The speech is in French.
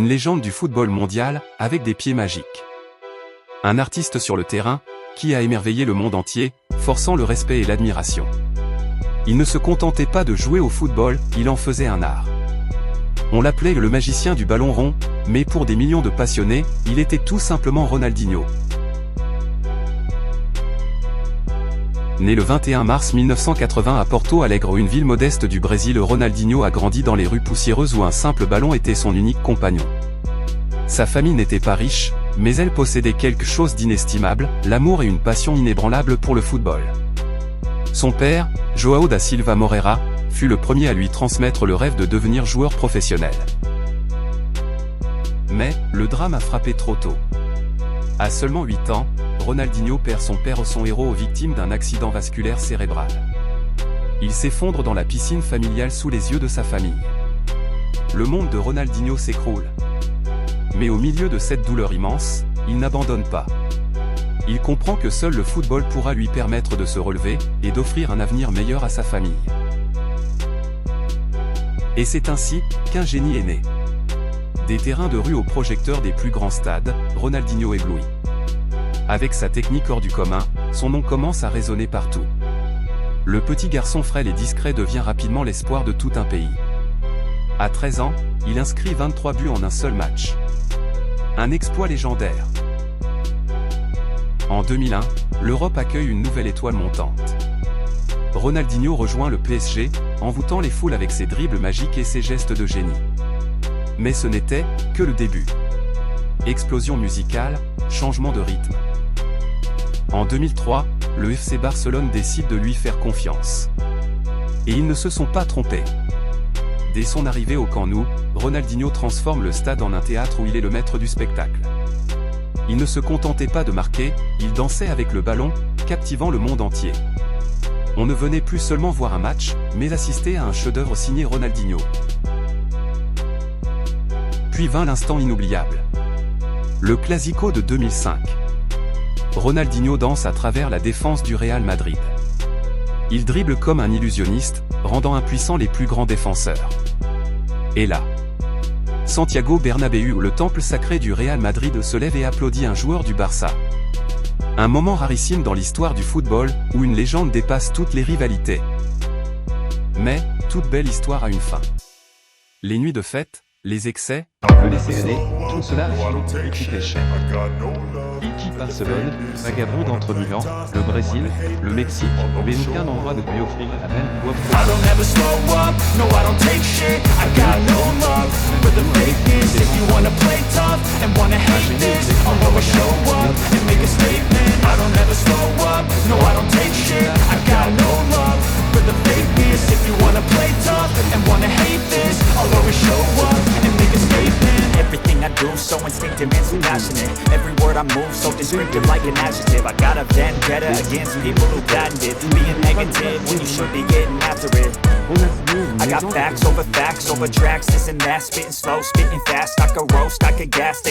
Une légende du football mondial, avec des pieds magiques. Un artiste sur le terrain, qui a émerveillé le monde entier, forçant le respect et l'admiration. Il ne se contentait pas de jouer au football, il en faisait un art. On l'appelait le magicien du ballon rond, mais pour des millions de passionnés, il était tout simplement Ronaldinho. Né le 21 mars 1980 à Porto Alegre, une ville modeste du Brésil, Ronaldinho a grandi dans les rues poussiéreuses où un simple ballon était son unique compagnon. Sa famille n'était pas riche, mais elle possédait quelque chose d'inestimable, l'amour et une passion inébranlable pour le football. Son père, João da Silva Moreira, fut le premier à lui transmettre le rêve de devenir joueur professionnel. Mais, le drame a frappé trop tôt. À seulement 8 ans, Ronaldinho perd son père, son héros, victime d'un accident vasculaire cérébral. Il s'effondre dans la piscine familiale sous les yeux de sa famille. Le monde de Ronaldinho s'écroule. Mais au milieu de cette douleur immense, il n'abandonne pas. Il comprend que seul le football pourra lui permettre de se relever, et d'offrir un avenir meilleur à sa famille. Et c'est ainsi qu'un génie est né. Des terrains de rue aux projecteurs des plus grands stades, Ronaldinho éblouit. Avec sa technique hors du commun, son nom commence à résonner partout. Le petit garçon frêle et discret devient rapidement l'espoir de tout un pays. À 13 ans, il inscrit 23 buts en un seul match. Un exploit légendaire. En 2001, l'Europe accueille une nouvelle étoile montante. Ronaldinho rejoint le PSG, envoûtant les foules avec ses dribbles magiques et ses gestes de génie. Mais ce n'était que le début. Explosion musicale, changement de rythme. En 2003, le FC Barcelone décide de lui faire confiance. Et ils ne se sont pas trompés. Dès son arrivée au Camp Nou, Ronaldinho transforme le stade en un théâtre où il est le maître du spectacle. Il ne se contentait pas de marquer, il dansait avec le ballon, captivant le monde entier. On ne venait plus seulement voir un match, mais assister à un chef-d'œuvre signé Ronaldinho. Puis vint l'instant inoubliable. Le Clasico de 2005. Ronaldinho danse à travers la défense du Real Madrid. Il dribble comme un illusionniste, rendant impuissants les plus grands défenseurs. Et là, Santiago Bernabéu, le temple sacré du Real Madrid, se lève et applaudit un joueur du Barça. Un moment rarissime dans l'histoire du football, où une légende dépasse toutes les rivalités. Mais, toute belle histoire a une fin. Les nuits de fête, les excès, le laisser aller, tout cela a coûté cher. Il quitte Barcelone, vagabonde entre Milan, le Brésil, le Mexique, mais aucun endroit ne lui offrir la même voie. Everything I do, so instinctive and so passionate. Every word I move, so descriptive like an adjective. I got a vendetta against people who patented being negative when you should be getting after it. I got facts over tracks, this and that. Spitting slow, spitting fast, I could roast, I could gas.